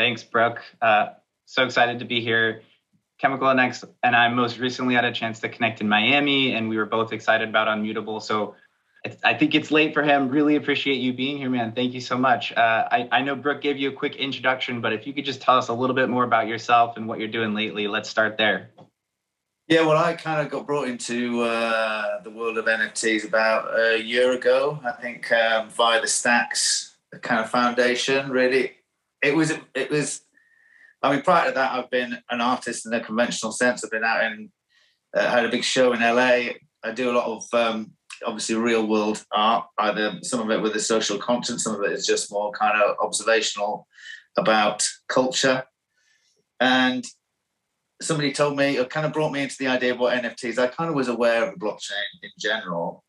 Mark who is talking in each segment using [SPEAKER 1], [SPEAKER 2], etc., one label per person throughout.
[SPEAKER 1] Thanks, Brooke. So excited to be here. Chemical NX and I most recently had a chance to connect in Miami, and we were both excited about Unmuteable. So I think it's late for him. Really appreciate you being here, man. Thank you so much. I know Brooke gave you a quick introduction, but if you could just tell us a little bit more about yourself and what you're doing lately, let's start there.
[SPEAKER 2] Yeah, well, I kind of got brought into the world of NFTs about a year ago, I think, via the Stacks kind of foundation. Really, it was. I mean, prior to that, I've been an artist in a conventional sense. I've been out in, had a big show in LA. I do a lot of obviously real world art. Either some of it with a social content, some of it is just more kind of observational about culture. And somebody told me, or kind of brought me into the idea of what NFTs. I kind of was aware of blockchain in general,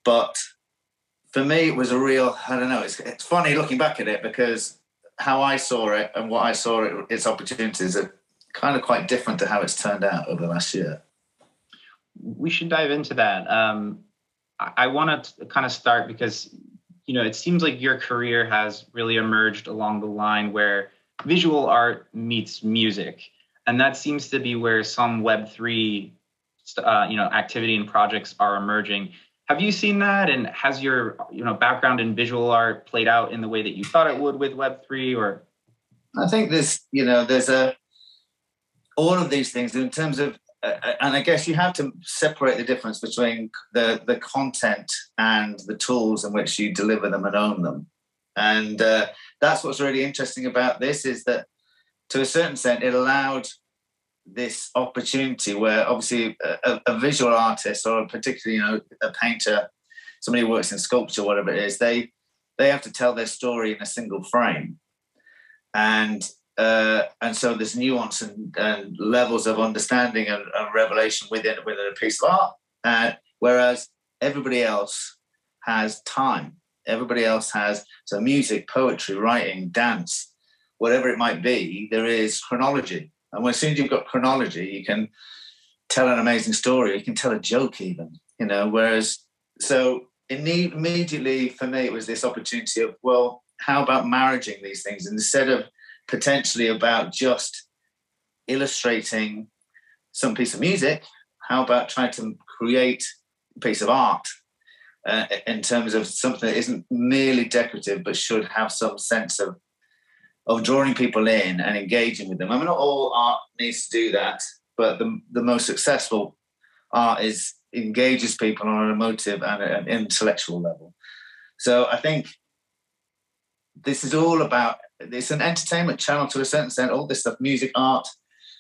[SPEAKER 2] but for me, it was a real, I don't know, it's funny looking back at it because how I saw it and what I saw its opportunities are kind of quite different to how it's turned out over the last year.
[SPEAKER 1] We should dive into that. I want to kind of start because, it seems like your career has really emerged along the line where visual art meets music. And that seems to be where some Web3, activity and projects are emerging. Have you seen that? And has your, background in visual art played out in the way that you thought it would with Web3? Or
[SPEAKER 2] I think there's all of these things in terms of, and I guess you have to separate the difference between the content and the tools in which you deliver them and own them. And that's what's really interesting about this is that, to a certain extent, it allowed this opportunity where obviously a visual artist or particularly, a painter, somebody who works in sculpture, whatever it is, they have to tell their story in a single frame. And so there's nuance and levels of understanding and revelation within a piece of art. Whereas everybody else has time. Everybody else has, so music, poetry, writing, dance, whatever it might be, there is chronology. And as soon as you've got chronology, you can tell an amazing story. You can tell a joke even, whereas, so immediately for me, it was this opportunity of, well, how about marrying these things? Instead of potentially about just illustrating some piece of music, how about trying to create a piece of art in terms of something that isn't merely decorative, but should have some sense of drawing people in and engaging with them. I mean, not all art needs to do that, but the most successful art engages people on an emotive and an intellectual level. So I think this is all about, it's an entertainment channel to a certain extent, all this stuff, music, art,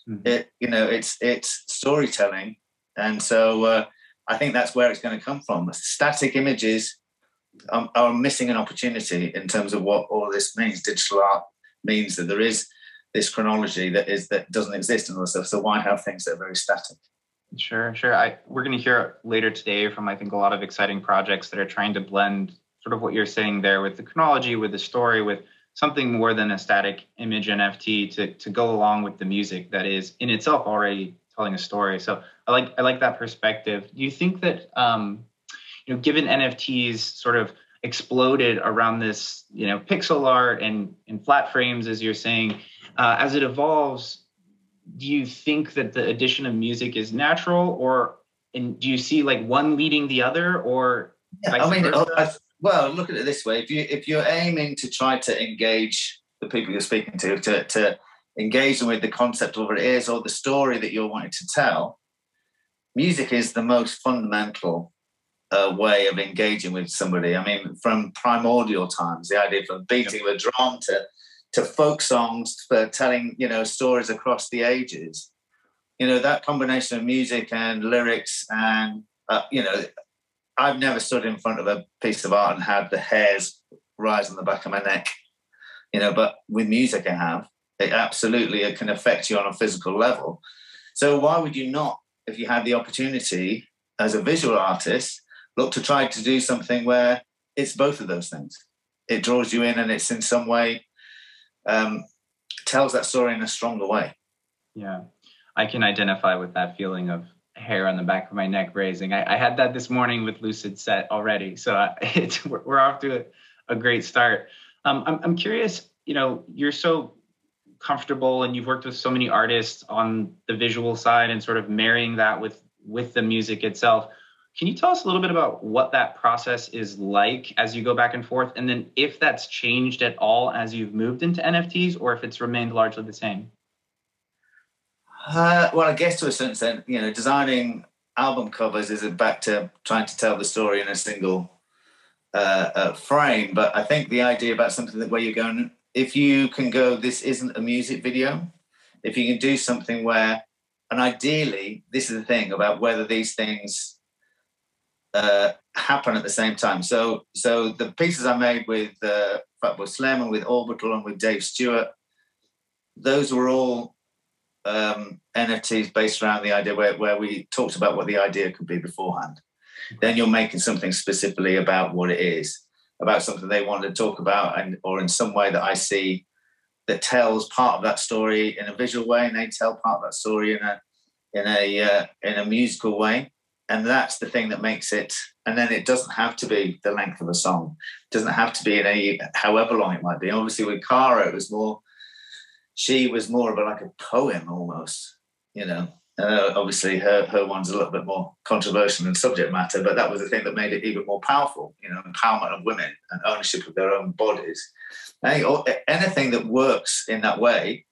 [SPEAKER 2] it's storytelling. And so I think that's where it's going to come from. Static images are missing an opportunity in terms of what all this means. Digital art means that there is this chronology that doesn't exist in all this stuff. So why have things that are very static?
[SPEAKER 1] Sure. We're going to hear later today from, I think, a lot of exciting projects that are trying to blend sort of what you're saying there with the chronology, with the story, with something more than a static image NFT to go along with the music that is in itself already telling a story. So I like that perspective. Do you think that, given NFTs sort of exploded around this, pixel art and flat frames, as you're saying, as it evolves, do you think that the addition of music is natural, and do you see like one leading the other, or vice versa?
[SPEAKER 2] Well, look at it this way: if you're aiming to try to engage the people you're speaking to engage them with the concept of what it is or the story that you're wanting to tell, music is the most fundamental way of engaging with somebody. I mean, from primordial times, the idea from beating of a drum to folk songs for telling, stories across the ages. That combination of music and lyrics and, I've never stood in front of a piece of art and had the hairs rise on the back of my neck, but with music I have. It can affect you on a physical level. So why would you not, if you had the opportunity as a visual artist, look to try to do something where it's both of those things? It draws you in and it's in some way tells that story in a stronger way.
[SPEAKER 1] Yeah, I can identify with that feeling of hair on the back of my neck raising. I had that this morning with Lucid Set already. So we're off to a great start. I'm curious, you're so comfortable, and you've worked with so many artists on the visual side and sort of marrying that with the music itself. Can you tell us a little bit about what that process is like as you go back and forth? And then if that's changed at all as you've moved into NFTs, or if it's remained largely the same?
[SPEAKER 2] Well, I guess to a certain extent, designing album covers is back to trying to tell the story in a single frame. But I think the idea about something where you're going, if you can go, this isn't a music video, if you can do something where, and ideally, this is the thing about whether these things happen at the same time. So the pieces I made with Fatboy Slim and with Orbital and with Dave Stewart, those were all NFTs based around the idea where we talked about what the idea could be beforehand. Then you're making something specifically about what it is, about something they want to talk about, or in some way that I see that tells part of that story in a visual way, and they tell part of that story in a musical way. And that's the thing that makes it. And then it doesn't have to be the length of a song. It doesn't have to be however long it might be. Obviously, with Cara, she was more of like a poem almost, obviously her one's a little bit more controversial in subject matter, but that was the thing that made it even more powerful, empowerment of women and ownership of their own bodies. Anything that works in that way,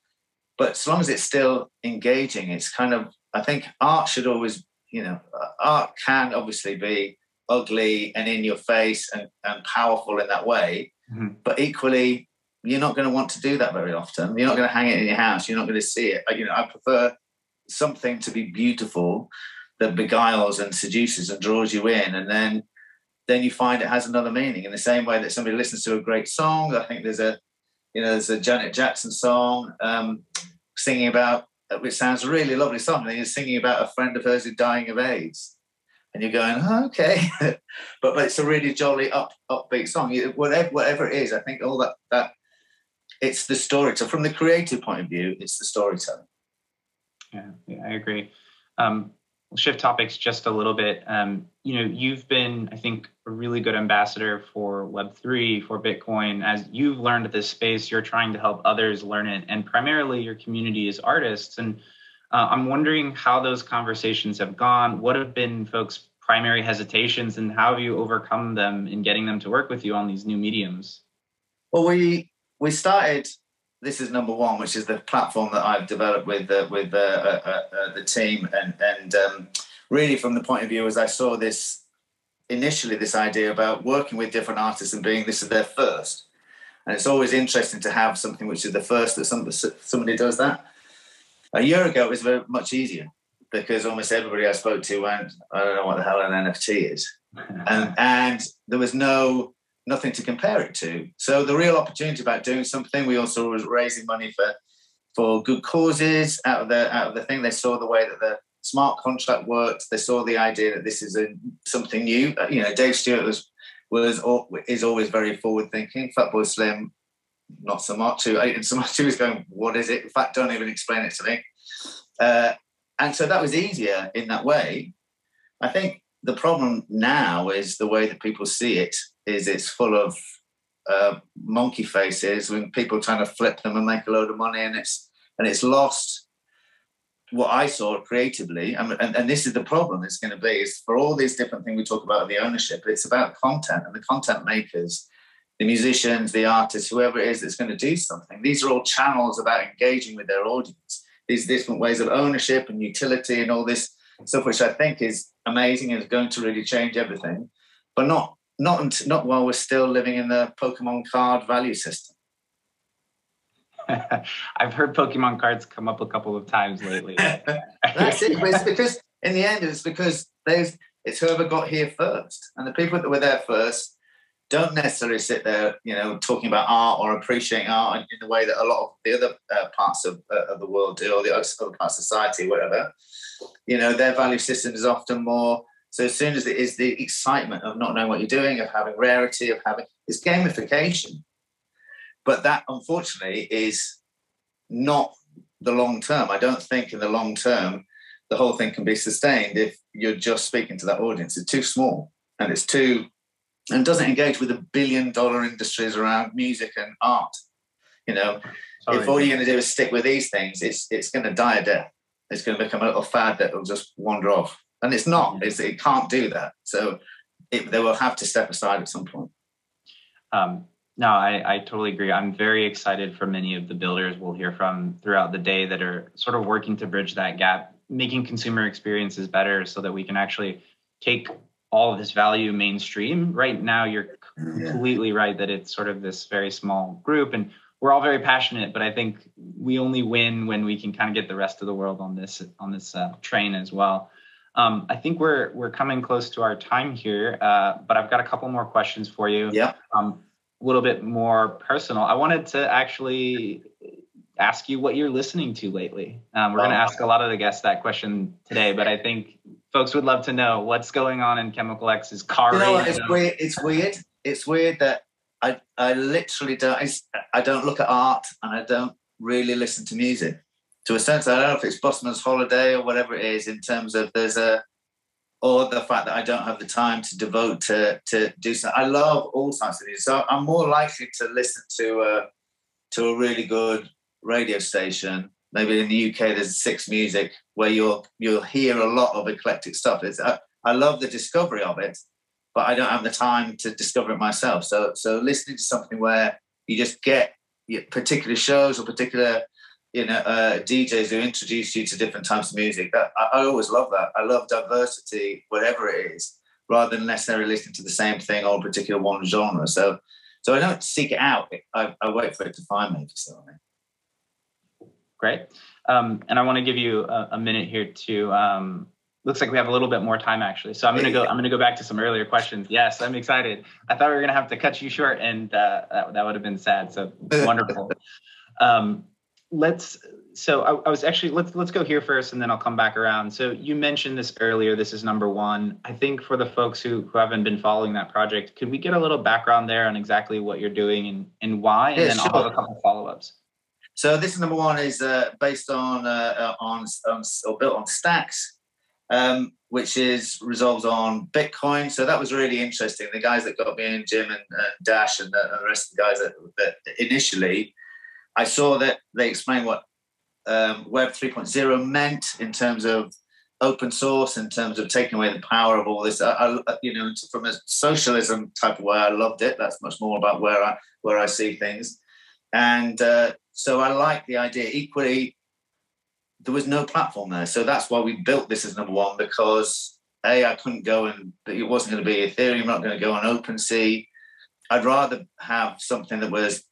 [SPEAKER 2] but as long as it's still engaging, it's kind of, I think art should always, art can obviously be ugly and in your face and powerful in that way, but equally, you're not going to want to do that very often. You're not going to hang it in your house. You're not going to see it. I prefer something to be beautiful that beguiles and seduces and draws you in, and then you find it has another meaning. In the same way that somebody listens to a great song, I think there's a Janet Jackson song singing about, which sounds a really lovely song, and you're singing about a friend of hers who's dying of AIDS, and you're going, oh, okay, but it's a really jolly upbeat song. Whatever it is, I think all that. It's the story. So from the creative point of view, it's the storytelling.
[SPEAKER 1] Yeah, I agree. We'll shift topics just a little bit. You've been, I think, a really good ambassador for Web3, for Bitcoin. As you've learned this space, you're trying to help others learn it, and primarily your community is artists. And I'm wondering how those conversations have gone. What have been folks' primary hesitations, and how have you overcome them in getting them to work with you on these new mediums?
[SPEAKER 2] Well, we started, this is number one, which is the platform that I've developed with the team, and really from the point of view as I saw this idea about working with different artists and this is their first, and it's always interesting to have something which is the first that somebody does that. A year ago it was very much easier because almost everybody I spoke to went, I don't know what the hell an NFT is, and there was nothing to compare it to. So the real opportunity about doing something, we also was raising money for good causes out of the thing. They saw the way that the smart contract worked. They saw the idea that this is something new. Dave Stewart is always very forward thinking. Fatboy Slim, not so much. He was going, what is it? In fact, don't even explain it to me. And so that was easier in that way. I think the problem now is the way that people see it is it's full of monkey faces when people are trying to flip them and make a load of money, and it's lost what I saw creatively. And this is the problem it's going to be, is for all these different things we talk about the ownership, it's about content and the content makers, the musicians, the artists, whoever it is that's going to do something. These are all channels about engaging with their audience, these different ways of ownership and utility and all this stuff, which I think is amazing and is going to really change everything, but not while we're still living in the Pokemon card value system.
[SPEAKER 1] I've heard Pokemon cards come up a couple of times lately.
[SPEAKER 2] That's it. But it's because in the end, it's because it's whoever got here first, and the people that were there first don't necessarily sit there, talking about art or appreciating art in the way that a lot of the other parts of the world do, or the other parts of society, whatever. Their value system is often more. So as soon as it is the excitement of not knowing what you're doing, of having rarity, it's gamification. But that, unfortunately, is not the long term. I don't think in the long term, the whole thing can be sustained if you're just speaking to that audience. It's too small, and doesn't engage with the $1 billion industries around music and art. if all you're going to do is stick with these things, it's going to die a death. It's going to become a little fad that will just wander off. And it's not. It can't do that. So they will have to step aside at some point.
[SPEAKER 1] No, I totally agree. I'm very excited for many of the builders we'll hear from throughout the day that are sort of working to bridge that gap, making consumer experiences better so that we can actually take all of this value mainstream. Right now, you're completely right that it's sort of this very small group, and we're all very passionate, but I think we only win when we can kind of get the rest of the world on this train as well. I think we're coming close to our time here, but I've got a couple more questions for you.
[SPEAKER 2] Yeah.
[SPEAKER 1] A little bit more personal. I wanted to actually ask you what you're listening to lately. We're going to ask a lot of the guests that question today, but I think folks would love to know what's going on in Chemical X's car.
[SPEAKER 2] You know what? It's weird. It's weird that I literally don't. I don't look at art and I don't really listen to music. To a sense, I don't know if it's Busman's holiday or whatever it is. In terms of or the fact that I don't have the time to devote to do something. I love all types of music, so I'm more likely to listen to a really good radio station. Maybe in the UK, there's Six Music where you'll hear a lot of eclectic stuff. I love the discovery of it, but I don't have the time to discover it myself. So listening to something where you just get particular shows or particular DJs who introduce you to different types of music. I always love that. I love diversity, whatever it is, rather than necessarily listening to the same thing or a particular one genre. So I don't seek it out. I wait for it to find me. So.
[SPEAKER 1] Great. And I want to give you a minute here to. Looks like we have a little bit more time actually. So I'm gonna go back to some earlier questions. Yes, I'm excited. I thought we were gonna have to cut you short, and that would have been sad. So wonderful. Let's go here first and then I'll come back around. So you mentioned this earlier, this is number one. I think for the folks who haven't been following that project, could we get a little background there on exactly what you're doing and why? And then I'll have a couple follow-ups.
[SPEAKER 2] So this is number one is based on or built on Stacks, which resolves on Bitcoin. So that was really interesting. The guys that got me in, Jim and Dash and the rest of the guys that initially, I saw that they explained what Web 3.0 meant in terms of open source, in terms of taking away the power of all this. From a socialism type of way, I loved it. That's much more about where I see things. And so I like the idea. Equally, there was no platform there. So that's why we built this as number one, because I couldn't go it wasn't going to be Ethereum, not going to go on OpenSea. I'd rather have something that was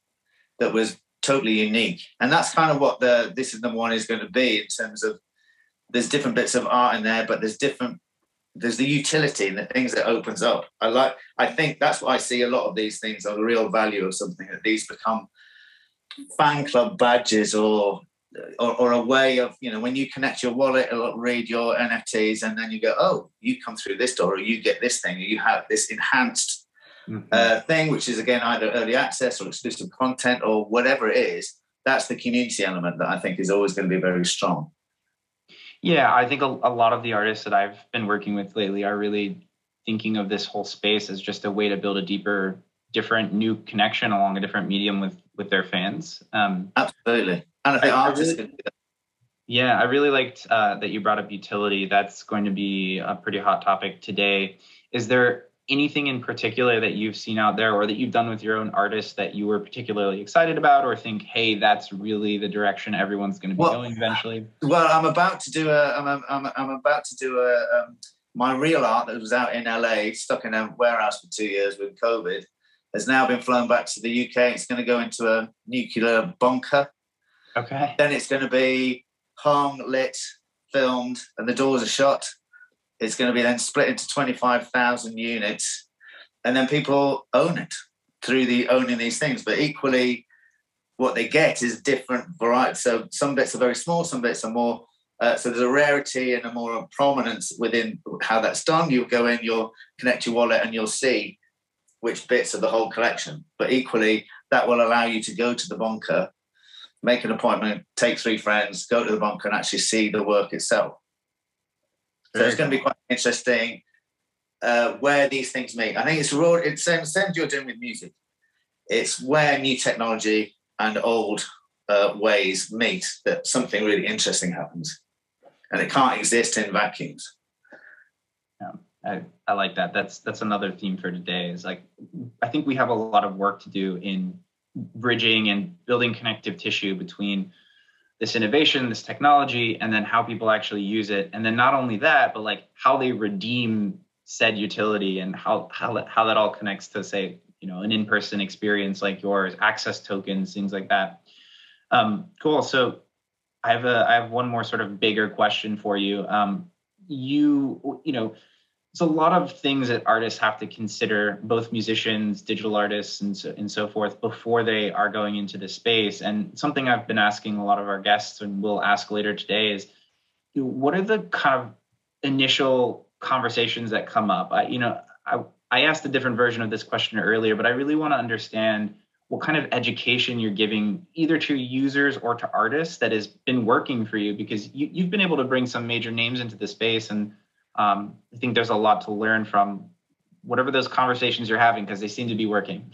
[SPEAKER 2] totally unique. And that's kind of what this is number one is going to be, in terms of there's different bits of art in there, but there's the utility and the things that opens up. I think that's why I see a lot of these things are the real value of something, that these become fan club badges or a way of, when you connect your wallet, it'll read your NFTs and then you go, oh, you come through this door or you get this thing, or you have this enhanced thing, which is again either early access or exclusive content or whatever it is. That's the community element that I think is always going to be very strong.
[SPEAKER 1] Yeah, I think a lot of the artists that I've been working with lately are really thinking of this whole space as just a way to build a deeper, different, new connection along a different medium with their fans.
[SPEAKER 2] Absolutely. And I think artists can do that.
[SPEAKER 1] Yeah, I really liked that you brought up utility. That's going to be a pretty hot topic today. Is there anything in particular that you've seen out there or that you've done with your own artists that you were particularly excited about, or think, hey, that's really the direction everyone's going to be going eventually?
[SPEAKER 2] Well, I'm about to do my real art that was out in LA, stuck in a warehouse for 2 years with COVID, has now been flown back to the UK. It's going to go into a nuclear bunker.
[SPEAKER 1] Okay.
[SPEAKER 2] Then it's going to be hung, lit, filmed, and the doors are shut. It's going to be then split into 25,000 units, and then people own it through owning these things. But equally, what they get is different variety. So some bits are very small, some bits are more. So there's a rarity and a more prominence within how that's done. You'll go in, you'll connect your wallet, and you'll see which bits of the whole collection. But equally, that will allow you to go to the bunker, make an appointment, take 3 friends, go to the bunker, and actually see the work itself. So it's going to be quite interesting where these things meet. I think it's the same as you're doing with music. It's where new technology and old ways meet, that something really interesting happens. And it can't exist in vacuums.
[SPEAKER 1] Yeah, I like that. That's another theme for today. Is like, I think we have a lot of work to do in bridging and building connective tissue between this innovation, this technology, and then how people actually use it. And then not only that, but like how they redeem said utility, and how that all connects to, say, an in-person experience like yours, access tokens, things like that. Cool. So I have one more sort of bigger question for you. It's a lot of things that artists have to consider, both musicians, digital artists, and so forth, before they are going into the space. And something I've been asking a lot of our guests, and will ask later today, is what are the kind of initial conversations that come up? I asked a different version of this question earlier, but I really want to understand what kind of education you're giving either to users or to artists that has been working for you, because you've been able to bring some major names into the space. And I think there's a lot to learn from whatever those conversations you're having, because they seem to be working.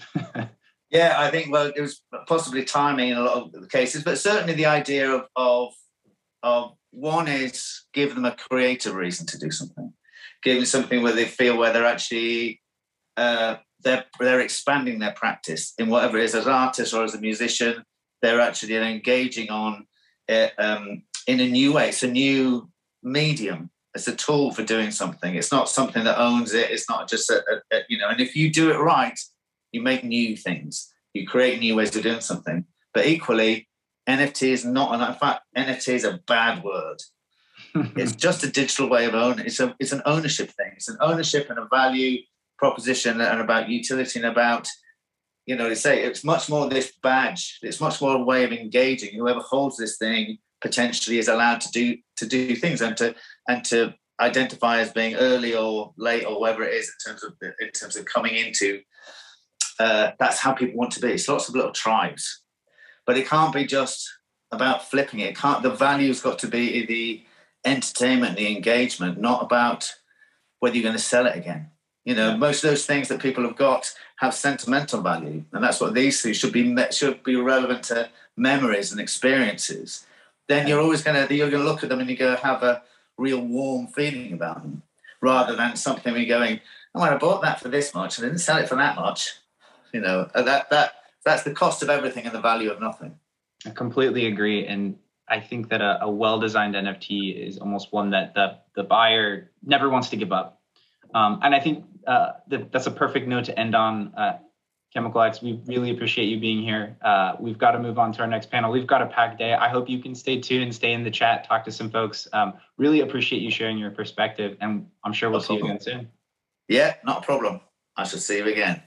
[SPEAKER 2] Yeah, I think, well, it was possibly timing in a lot of the cases, but certainly the idea of one is give them a creative reason to do something, give them something where they feel where they're actually they're expanding their practice in whatever it is, as an artist or as a musician. They're actually engaging on it in a new way. It's a new medium. It's a tool for doing something. It's not something that owns it. It's not just and if you do it right, you make new things. You create new ways of doing something. But equally, NFT is not, in fact, NFT is a bad word. It's just a digital way of owning. It's an ownership thing. It's an ownership and a value proposition, and about utility, and about, they say it's much more this badge. It's much more a way of engaging. Whoever holds this thing potentially is allowed to do things, and to identify as being early or late or whatever it is in terms of coming into. That's how people want to be. It's lots of little tribes, but it can't be just about flipping it. The value's got to be the entertainment, the engagement, not about whether you're going to sell it again. Most of those things that people have got have sentimental value, and that's what these things should be relevant to memories and experiences. Then you're going to look at them and you're going to have a real warm feeling about them, rather than something where you're going, oh, I bought that for this much and I didn't sell it for that much. That's the cost of everything and the value of nothing.
[SPEAKER 1] I completely agree. And I think that a well-designed NFT is almost one that the buyer never wants to give up. And I think that's a perfect note to end on. Chemical X, we really appreciate you being here. We've got to move on to our next panel. We've got a packed day. I hope you can stay tuned, stay in the chat, talk to some folks. Really appreciate you sharing your perspective, and I'm sure we'll see you again soon.
[SPEAKER 2] Yeah, not a problem. I shall see you again.